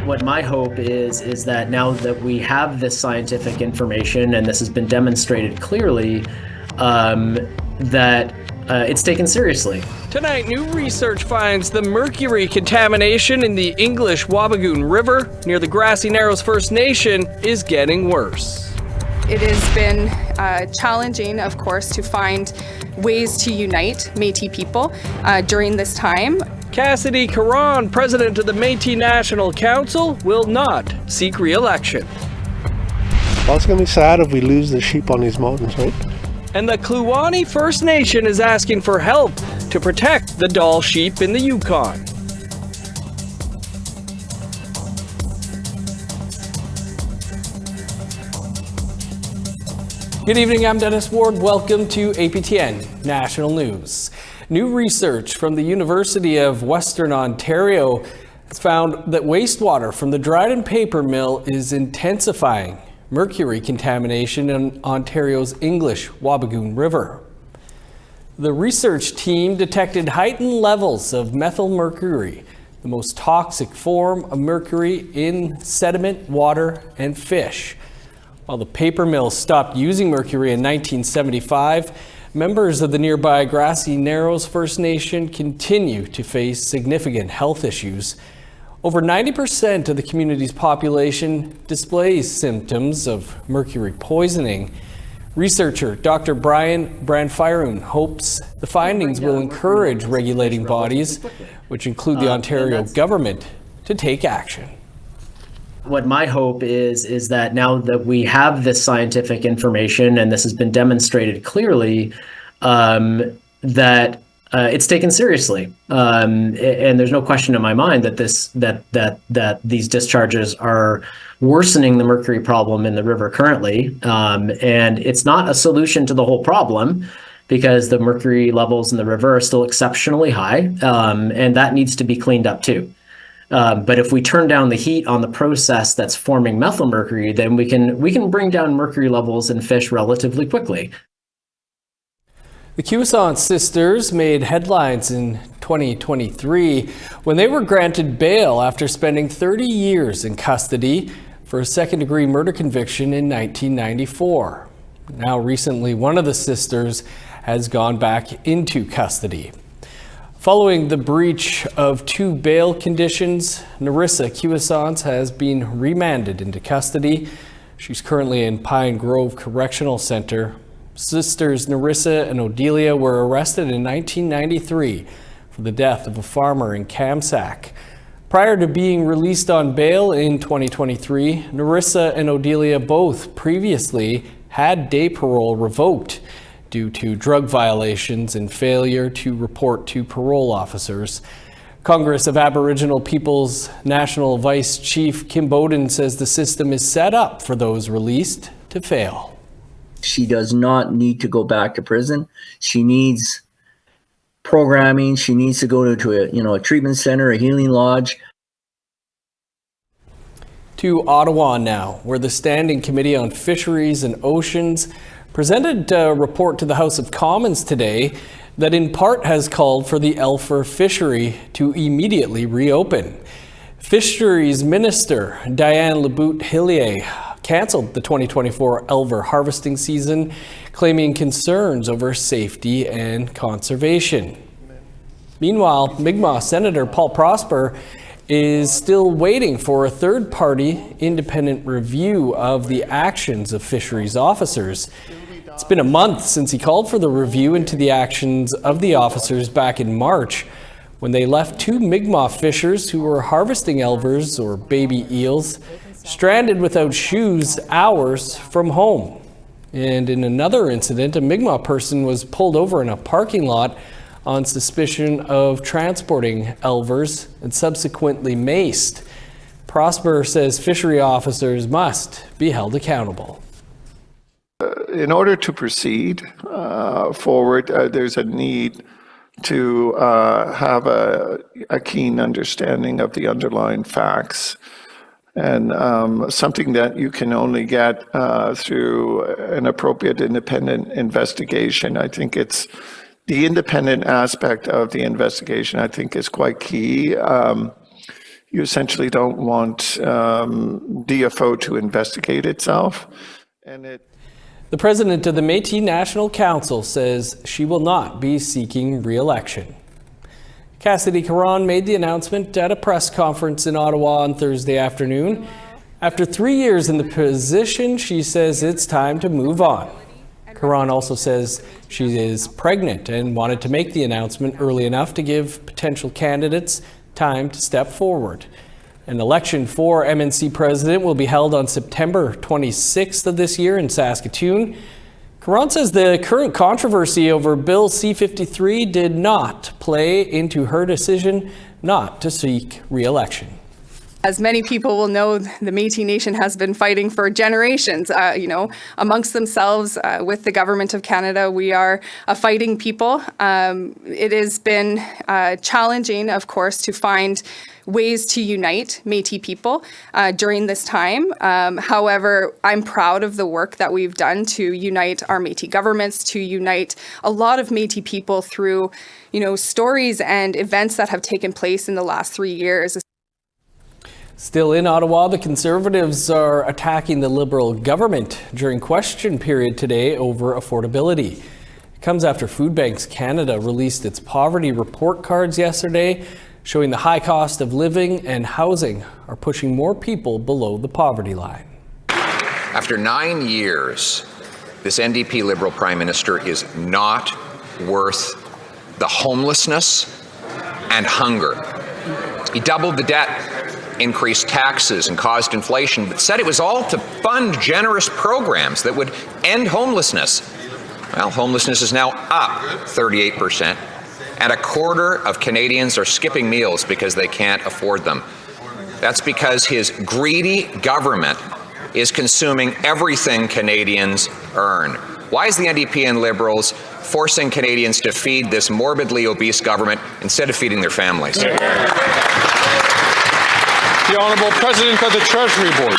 What my hope is that now that we have this scientific information and this has been demonstrated clearly, that it's taken seriously. Tonight, new research finds the mercury contamination in the English Wabigoon River near the Grassy Narrows First Nation is getting worse. It has been challenging, of course, to find ways to unite Métis people during this time. Cassidy Caron, president of the Métis National Council, will not seek re-election. Well, it's going to be sad if we lose the sheep on these mountains, right? And the Kluane First Nation is asking for help to protect the Dall sheep in the Yukon. Good evening, I'm Dennis Ward. Welcome to APTN National News. New research from the University of Western Ontario has found that wastewater from the Dryden paper mill is intensifying mercury contamination in Ontario's English Wabigoon River. The research team detected heightened levels of methylmercury, the most toxic form of mercury in sediment, water, and fish. While the paper mill stopped using mercury in 1975, members of the nearby Grassy Narrows First Nation continue to face significant health issues. Over 90% of the community's population displays symptoms of mercury poisoning. Researcher Dr. Brian Branfiron hopes the findings will encourage regulating bodies, which include the Ontario government, to take action. What my hope is that now that we have this scientific information and this has been demonstrated clearly, that it's taken seriously, and there's no question in my mind that that these discharges are worsening the mercury problem in the river currently, and it's not a solution to the whole problem because the mercury levels in the river are still exceptionally high, and that needs to be cleaned up too. But if we turn down the heat on the process that's forming methylmercury, then we can bring down mercury levels in fish relatively quickly. The Kiwasant sisters made headlines in 2023 when they were granted bail after spending 30 years in custody for a second-degree murder conviction in 1994. Now, recently, one of the sisters has gone back into custody. Following the breach of 2 bail conditions, Narissa Kiwasant has been remanded into custody. She's currently in Pine Grove Correctional Center. Sisters Narissa and Odelia were arrested in 1993 for the death of a farmer in Kamsack. Prior to being released on bail in 2023, Narissa and Odelia both previously had day parole revoked due to drug violations and failure to report to parole officers. Congress of Aboriginal Peoples National Vice Chief Kim Bowden says the system is set up for those released to fail. She does not need to go back to prison. She needs programming. She needs to go to a treatment center, a healing lodge. To Ottawa now, where the Standing Committee on Fisheries and Oceans presented a report to the House of Commons today that in part has called for the Elfer fishery to immediately reopen. Fisheries Minister Diane Lebout-Hillier canceled the 2024 Elver harvesting season, claiming concerns over safety and conservation. Meanwhile, Mi'kmaq Senator Paul Prosper is still waiting for a third-party independent review of the actions of fisheries officers. It's been a month since he called for the review into the actions of the officers back in March, when they left 2 Mi'kmaq fishers who were harvesting elvers, or baby eels, stranded without shoes hours from home. And in another incident, a Mi'kmaq person was pulled over in a parking lot on suspicion of transporting elvers and subsequently maced. Prosper says fishery officers must be held accountable. In order to proceed forward, there's a need to have a keen understanding of the underlying facts, and something that you can only get through an appropriate independent investigation. I think it's the independent aspect of the investigation, I think, is quite key. you essentially don't want DFO to investigate itself. And The president of the Métis National Council says she will not be seeking re-election. Cassidy Caron made the announcement at a press conference in Ottawa on Thursday afternoon. After 3 years in the position, she says it's time to move on. Caron also says she is pregnant and wanted to make the announcement early enough to give potential candidates time to step forward. An election for MNC president will be held on September 26th of this year in Saskatoon. Caron says the current controversy over Bill C-53 did not play into her decision not to seek re-election. As many people will know, the Métis Nation has been fighting for generations, amongst themselves with the Government of Canada. We are a fighting people. It has been challenging, of course, to find ways to unite Métis people during this time. However, I'm proud of the work that we've done to unite our Métis governments, to unite a lot of Métis people through, stories and events that have taken place in the last 3 years. Still in Ottawa, the Conservatives are attacking the Liberal government during question period today over affordability. It comes after Food Banks Canada released its poverty report cards yesterday, showing the high cost of living and housing are pushing more people below the poverty line. After 9 years, this NDP Liberal Prime Minister is not worth the homelessness and hunger. He doubled the debt, increased taxes and caused inflation, but said it was all to fund generous programs that would end homelessness. Well, homelessness is now up 38%, and a quarter of Canadians are skipping meals because they can't afford them. That's because his greedy government is consuming everything Canadians earn. Why is the NDP and Liberals forcing Canadians to feed this morbidly obese government instead of feeding their families? The Honourable President of the Treasury Board.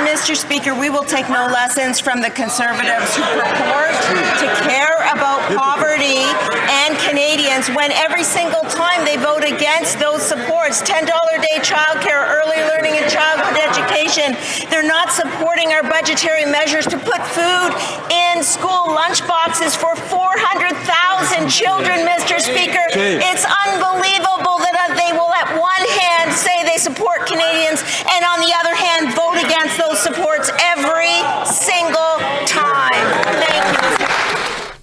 Mr. Speaker, we will take no lessons from the Conservatives who purport to care about poverty and Canadians when every single time they vote against those supports, $10 a day childcare, early learning and childhood education. They're not supporting our budgetary measures to put food in school lunchboxes for 400,000 children, Mr. Speaker. It's unbelievable that they will at one hand say they support Canadians and on the other hand vote against those supports every single time. Thank you, Mr.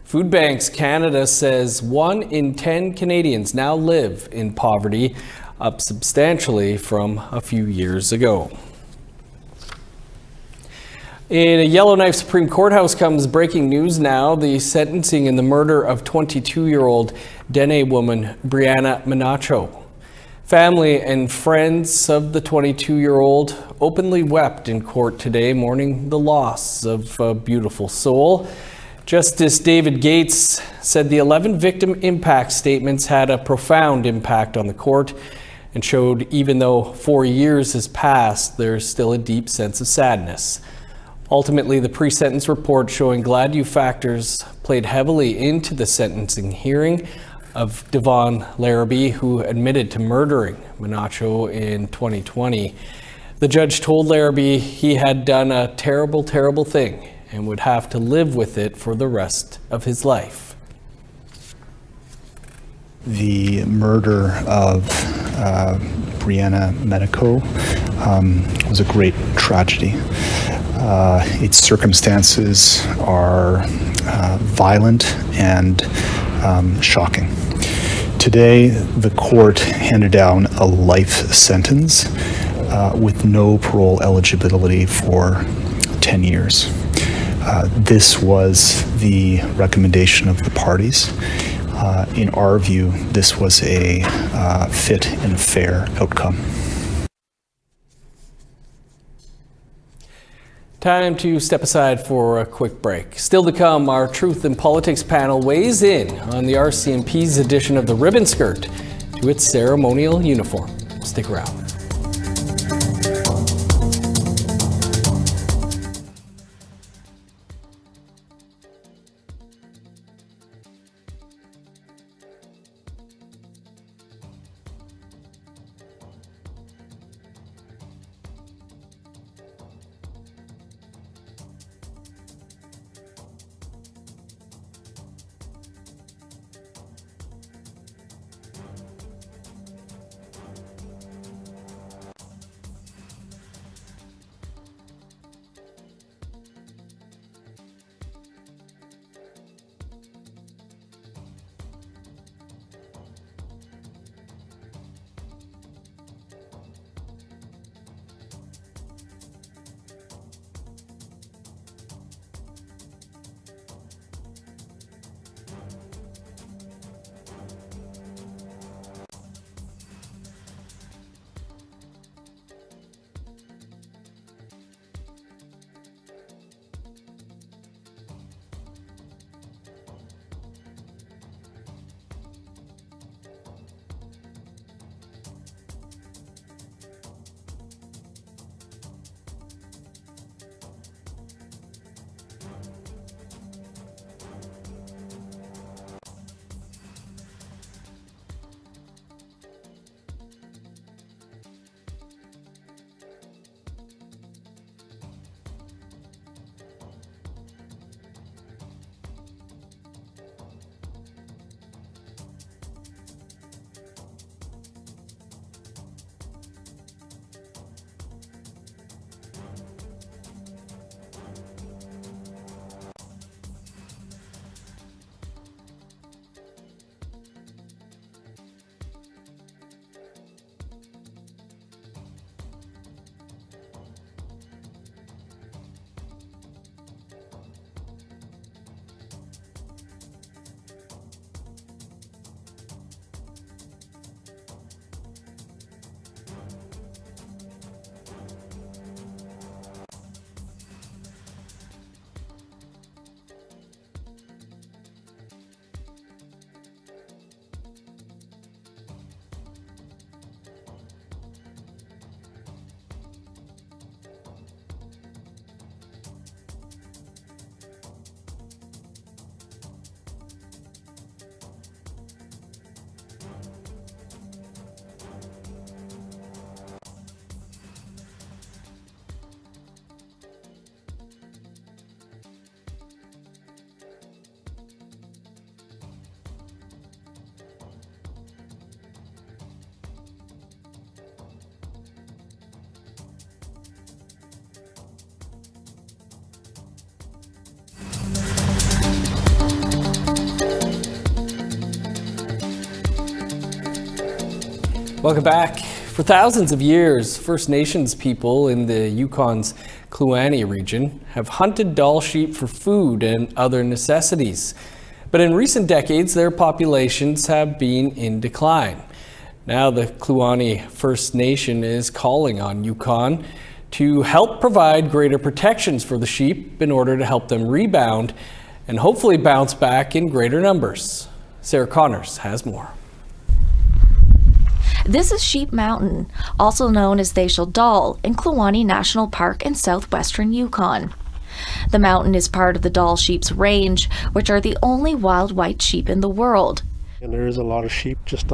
Food Banks Canada says 1 in 10 Canadians now live in poverty, up substantially from a few years ago. In a Yellowknife Supreme Courthouse comes breaking news now. The sentencing in the murder of 22-year-old Dene woman Breanna Menacho. Family and friends of the 22-year-old openly wept in court today, mourning the loss of a beautiful soul. Justice David Gates said the 11 victim impact statements had a profound impact on the court and showed even though 4 years has passed, there's still a deep sense of sadness. Ultimately, the pre-sentence report showing Gladue factors played heavily into the sentencing hearing of Devon Larrabee, who admitted to murdering Menacho in 2020. The judge told Larrabee he had done a terrible, terrible thing and would have to live with it for the rest of his life. The murder of Breanna Menacho was a great tragedy. Its circumstances are violent and shocking. Today, the court handed down a life sentence with no parole eligibility for 10 years. This was the recommendation of the parties. In our view, this was a fit and fair outcome. Time to step aside for a quick break. Still to come, our Truth in Politics panel weighs in on the RCMP's addition of the ribbon skirt to its ceremonial uniform. Stick around. Welcome back. For thousands of years, First Nations people in the Yukon's Kluane region have hunted Dall sheep for food and other necessities. But in recent decades, their populations have been in decline. Now the Kluane First Nation is calling on Yukon to help provide greater protections for the sheep in order to help them rebound and hopefully bounce back in greater numbers. Sarah Connors has more. This is Sheep Mountain, also known as Dall, in Kluane National Park in southwestern Yukon. The mountain is part of the Dall sheep's range, which are the only wild white sheep in the world. And there is a lot of sheep just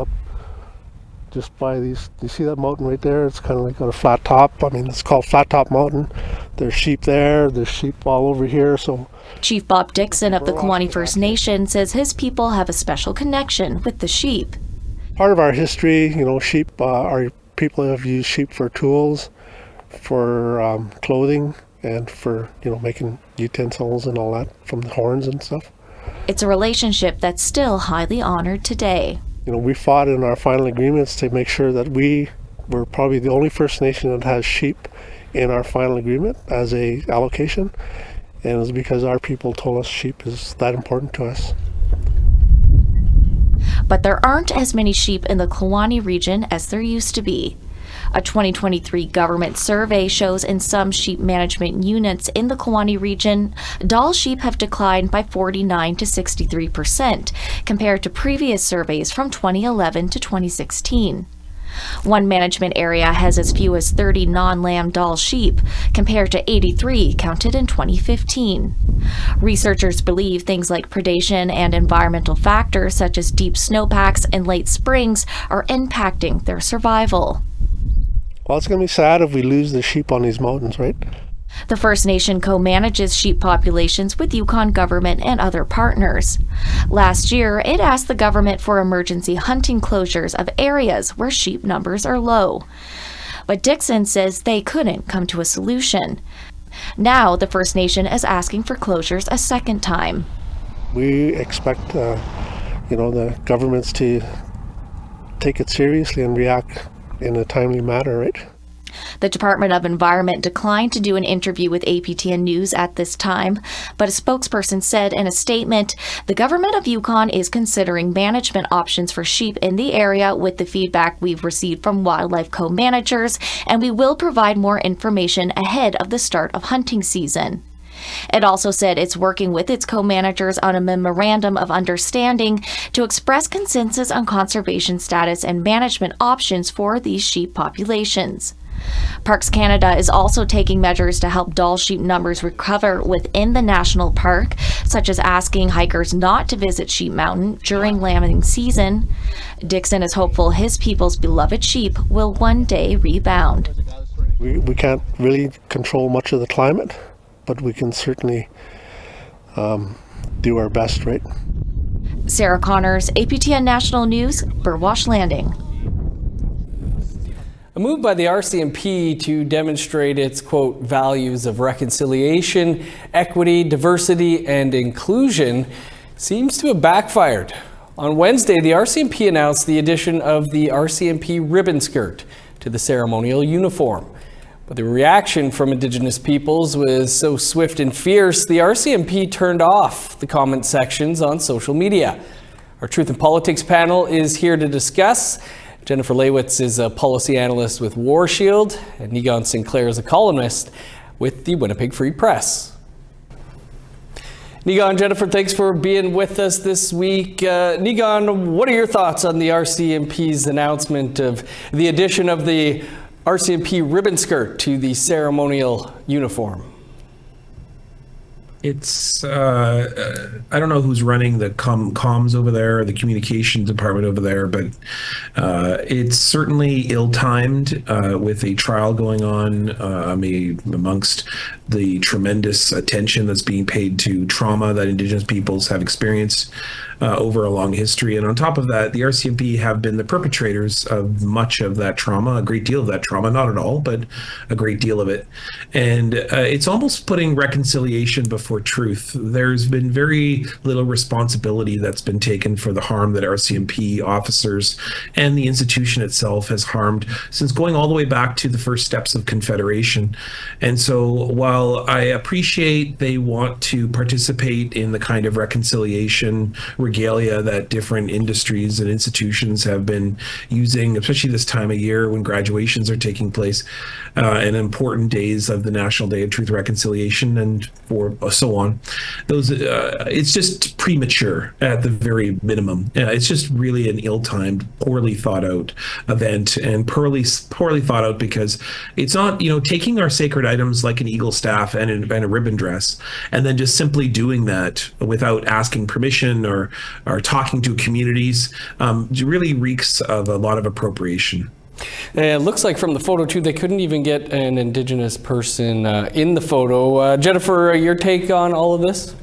by these. You see that mountain right there? It's kind of like got a flat top. I mean, it's called Flat Top Mountain. There's sheep there. There's sheep all over here. So Chief Bob Dixon of the Kluane First Nation says his people have a special connection with the sheep. Part of our history, sheep, our people have used sheep for tools, for clothing, and for, making utensils and all that from the horns and stuff. It's a relationship that's still highly honored today. We fought in our final agreements to make sure that we were probably the only First Nation that has sheep in our final agreement as a allocation. And it was because our people told us sheep is that important to us. But there aren't as many sheep in the Kluane region as there used to be. A 2023 government survey shows in some sheep management units in the Kluane region, Dall sheep have declined by 49 to 63% compared to previous surveys from 2011 to 2016. One management area has as few as 30 non-lamb Dall sheep, compared to 83 counted in 2015. Researchers believe things like predation and environmental factors such as deep snowpacks and late springs are impacting their survival. Well, it's going to be sad if we lose the sheep on these mountains, right? The First Nation co-manages sheep populations with Yukon government and other partners. Last year, it asked the government for emergency hunting closures of areas where sheep numbers are low. But Dixon says they couldn't come to a solution. Now, the First Nation is asking for closures a second time. We expect, the governments to take it seriously and react in a timely manner, right? The Department of Environment declined to do an interview with APTN News at this time, but a spokesperson said in a statement, the government of Yukon is considering management options for sheep in the area with the feedback we've received from wildlife co-managers, and we will provide more information ahead of the start of hunting season. It also said it's working with its co-managers on a memorandum of understanding to express consensus on conservation status and management options for these sheep populations. Parks Canada is also taking measures to help Dall sheep numbers recover within the national park, such as asking hikers not to visit Sheep Mountain during lambing season. Dixon is hopeful his people's beloved sheep will one day rebound. We can't really control much of the climate, but we can certainly do our best, right? Sarah Connors, APTN National News, Burwash Landing. A move by the RCMP to demonstrate its, quote, values of reconciliation, equity, diversity, and inclusion seems to have backfired. On Wednesday, the RCMP announced the addition of the RCMP ribbon skirt to the ceremonial uniform. But the reaction from Indigenous peoples was so swift and fierce, the RCMP turned off the comment sections on social media. Our Truth and Politics panel is here to discuss. Jennifer Lewitz is a policy analyst with War Shield, and Nigon Sinclair is a columnist with the Winnipeg Free Press. Nigon, Jennifer, thanks for being with us this week. Nigon, what are your thoughts on the RCMP's announcement of the addition of the RCMP ribbon skirt to the ceremonial uniform? It's, I don't know who's running the comms over there, or the communication department over there, but it's certainly ill-timed with a trial going on amongst the tremendous attention that's being paid to trauma that Indigenous peoples have experienced over a long history. And on top of that, the RCMP have been the perpetrators of much of that trauma, a great deal of that trauma, not at all, but a great deal of it. And it's almost putting reconciliation before for truth. There's been very little responsibility that's been taken for the harm that RCMP officers and the institution itself has harmed since going all the way back to the first steps of Confederation. And so while I appreciate they want to participate in the kind of reconciliation regalia that different industries and institutions have been using, especially this time of year when graduations are taking place, and important days of the National Day of Truth, Reconciliation, and for so on, those it's just premature at the very minimum. It's just really an ill-timed, poorly thought out event, and poorly thought out because it's not, taking our sacred items like an eagle staff and a ribbon dress, and then just simply doing that without asking permission or talking to communities, really reeks of a lot of appropriation. It looks like from the photo too, they couldn't even get an Indigenous person in the photo. Jennifer, your take on all of this?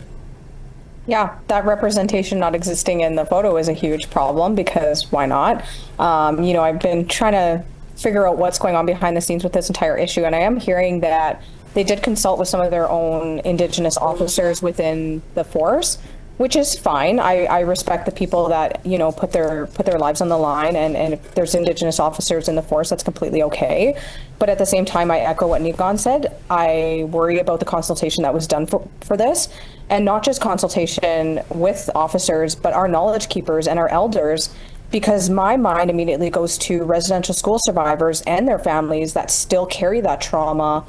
Yeah, that representation not existing in the photo is a huge problem because why not? I've been trying to figure out what's going on behind the scenes with this entire issue, and I am hearing that they did consult with some of their own Indigenous officers within the force, which is fine. I respect the people that, put their lives on the line, and if there's Indigenous officers in the force, that's completely okay. But at the same time, I echo what Nigan said. I worry about the consultation that was done for this, and not just consultation with officers, but our knowledge keepers and our elders, because my mind immediately goes to residential school survivors and their families that still carry that trauma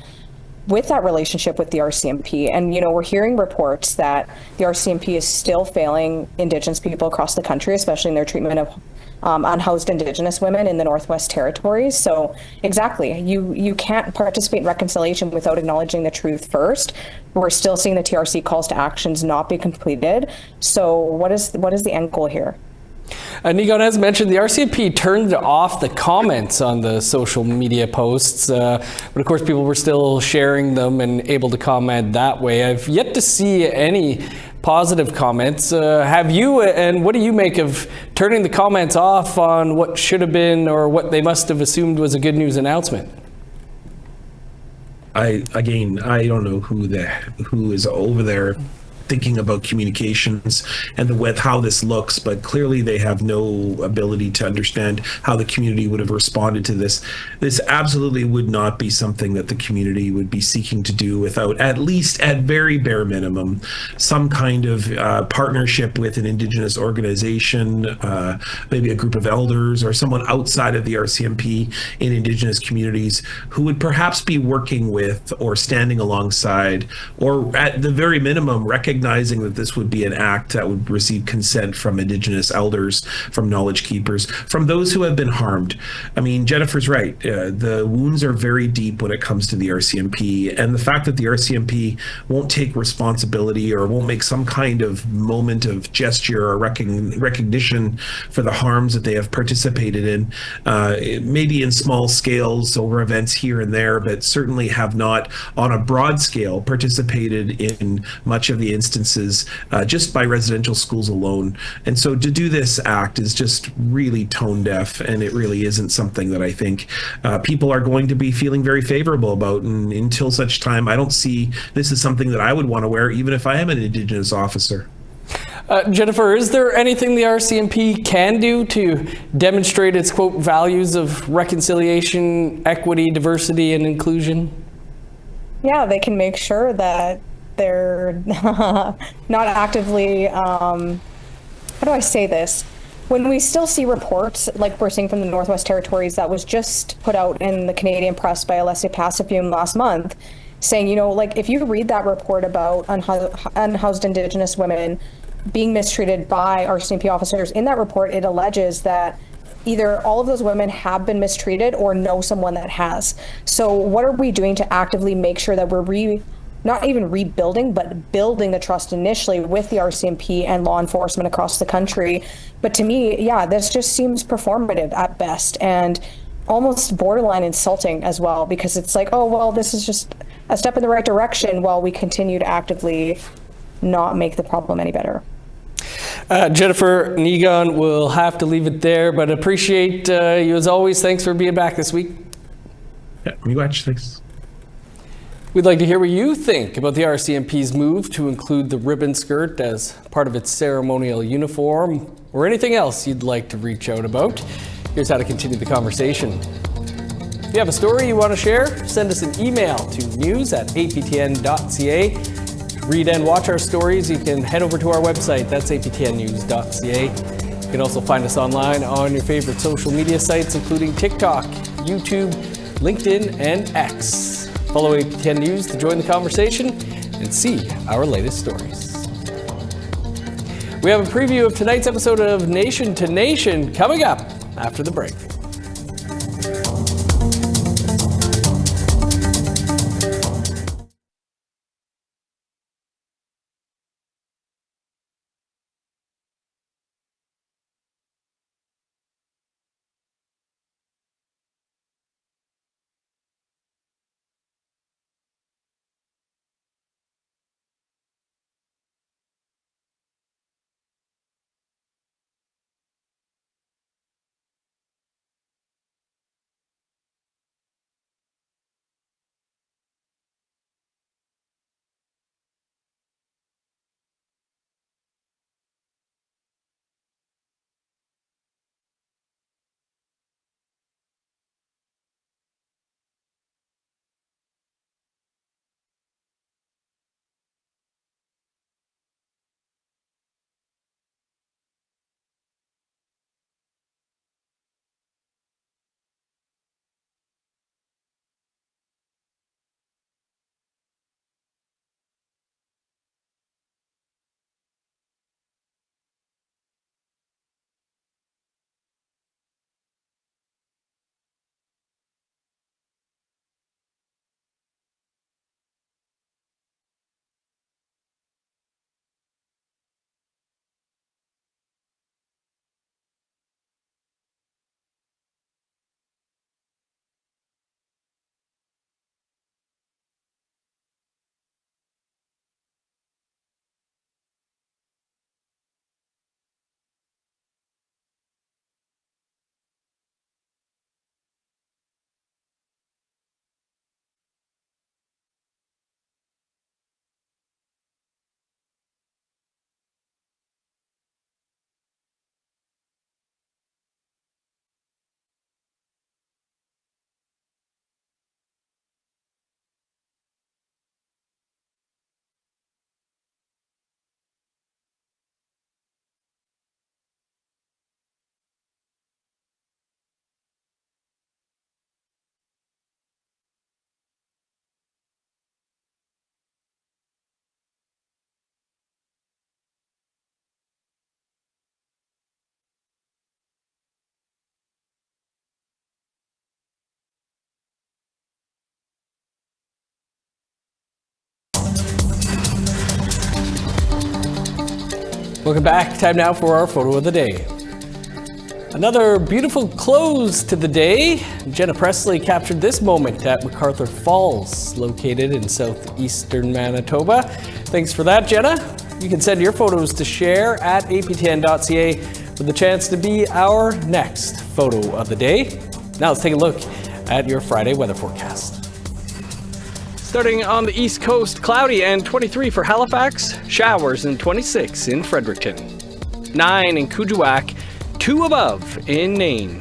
with that relationship with the RCMP. And, we're hearing reports that the RCMP is still failing Indigenous people across the country, especially in their treatment of unhoused Indigenous women in the Northwest Territories. So exactly, you can't participate in reconciliation without acknowledging the truth first. We're still seeing the TRC calls to actions not be completed. So what is the end goal here? Nigan, as mentioned, the RCMP turned off the comments on the social media posts, but of course people were still sharing them and able to comment that way. I've yet to see any positive comments. Have you, and what do you make of turning the comments off on what should have been or what they must have assumed was a good news announcement? I don't know who is over there thinking about communications and with how this looks, but clearly they have no ability to understand how the community would have responded to this. This absolutely would not be something that the community would be seeking to do without at least, at very bare minimum, some kind of partnership with an Indigenous organization, maybe a group of elders or someone outside of the RCMP in Indigenous communities who would perhaps be working with or standing alongside, or at the very minimum recognizing that this would be an act that would receive consent from Indigenous elders, from knowledge keepers, from those who have been harmed. I mean, Jennifer's right. The wounds are very deep when it comes to the RCMP, and the fact that the RCMP won't take responsibility or won't make some kind of moment of gesture or recognition for the harms that they have participated in, maybe in small scales over events here and there, but certainly have not on a broad scale participated in much of the instances just by residential schools alone. And so to do this act is just really tone deaf, and it really isn't something that I think people are going to be feeling very favorable about. And until such time, I don't see this as something that I would want to wear, even if I am an Indigenous officer. Jennifer, is there anything the RCMP can do to demonstrate its, quote, values of reconciliation, equity, diversity, and inclusion? Yeah, they can make sure that they're not actively, how do I say this? When we still see reports like we're seeing from the Northwest Territories that was just put out in the Canadian press by Alessia Pacifium last month, saying, if you read that report about unhoused Indigenous women being mistreated by RCMP officers, in that report it alleges that either all of those women have been mistreated or know someone that has. So what are we doing to actively make sure that we're not even rebuilding, but building the trust initially with the RCMP and law enforcement across the country? But to me, this just seems performative at best and almost borderline insulting as well, because it's like, oh, well, this is just a step in the right direction while we continue to actively not make the problem any better. Jennifer, Nigan, we'll have to leave it there, but appreciate you as always. Thanks for being back this week. Yeah, thanks. We'd like to hear what you think about the RCMP's move to include the ribbon skirt as part of its ceremonial uniform, or anything else you'd like to reach out about. Here's how to continue the conversation. If you have a story you want to share, send us an email to news@aptn.ca. To read and watch our stories, you can head over to our website. That's aptnnews.ca. You can also find us online on your favorite social media sites, including TikTok, YouTube, LinkedIn, and X. Follow APTN News to join the conversation and see our latest stories. We have a preview of tonight's episode of Nation to Nation coming up after the break. Welcome back. Time now for our photo of the day. Another beautiful close to the day. Jenna Presley captured this moment at MacArthur Falls, located in southeastern Manitoba. Thanks for that, Jenna. You can send your photos to share at aptn.ca with the chance to be our next photo of the day. Now let's take a look at your Friday weather forecast. Starting on the east coast, cloudy and 23 for Halifax, showers and 26 in Fredericton, 9 in Kuujjuaq, 2 above in Nain.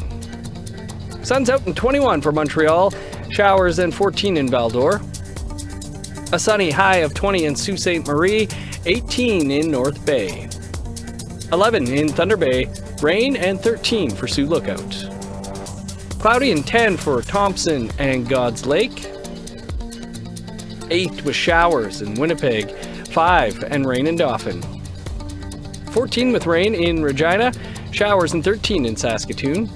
Sun's out and 21 for Montreal, showers and 14 in Val-d'Or. A sunny high of 20 in Sault Ste. Marie, 18 in North Bay. 11 in Thunder Bay, rain and 13 for Sioux Lookout. Cloudy and 10 for Thompson and God's Lake. 8 with showers in Winnipeg, 5 and rain in Dauphin. 14 with rain in Regina, showers and 13 in Saskatoon.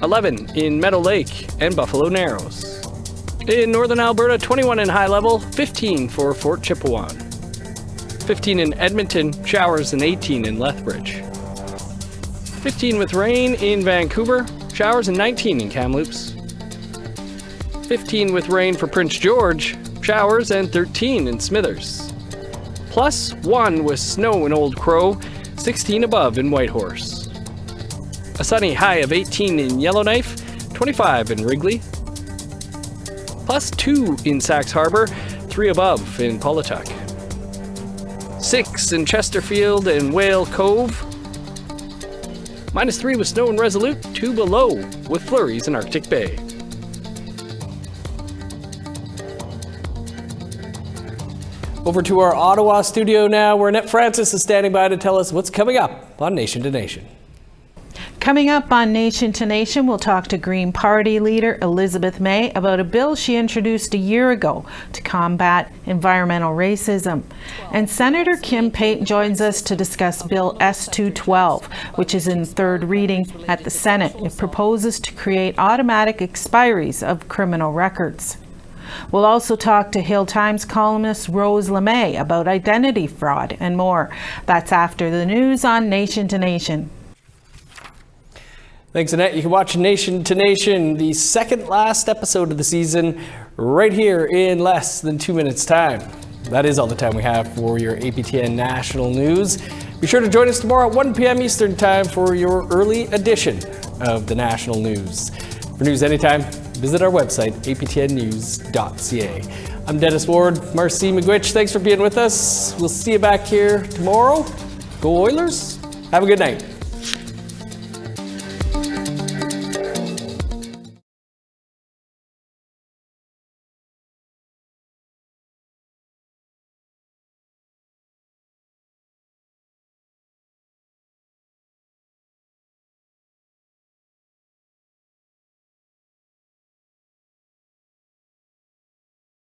11 in Meadow Lake and Buffalo Narrows. In northern Alberta, 21 in High Level, 15 for Fort Chipewyan. 15 in Edmonton, showers and 18 in Lethbridge. 15 with rain in Vancouver, showers and 19 in Kamloops. 15 with rain for Prince George, showers and 13 in Smithers. Plus 1 with snow in Old Crow, 16 above in Whitehorse. A sunny high of 18 in Yellowknife, 25 in Wrigley. +2 in Sachs Harbor, 3 above in Paulatuck. 6 in Chesterfield and Whale Cove. -3 with snow in Resolute, 2 below with flurries in Arctic Bay. Over to our Ottawa studio now, where Annette Francis is standing by to tell us what's coming up on Nation to Nation. Coming up on Nation to Nation, we'll talk to Green Party leader Elizabeth May about a bill she introduced a year ago to combat environmental racism. And Senator Kim Pate joins us to discuss Bill S-212, which is in third reading at the Senate. It proposes to create automatic expiries of criminal records. We'll also talk to Hill Times columnist Rose LeMay about identity fraud and more. That's after the news on Nation to Nation. Thanks, Annette. You can watch Nation to Nation, the second last episode of the season, right here in less than 2 minutes' time. That is all the time we have for your APTN National News. Be sure to join us tomorrow at 1 p.m. Eastern Time for your early edition of the National News. For news anytime, visit our website, aptnnews.ca. I'm Dennis Ward, Marcy McGuitch. Thanks for being with us. We'll see you back here tomorrow. Go Oilers. Have a good night.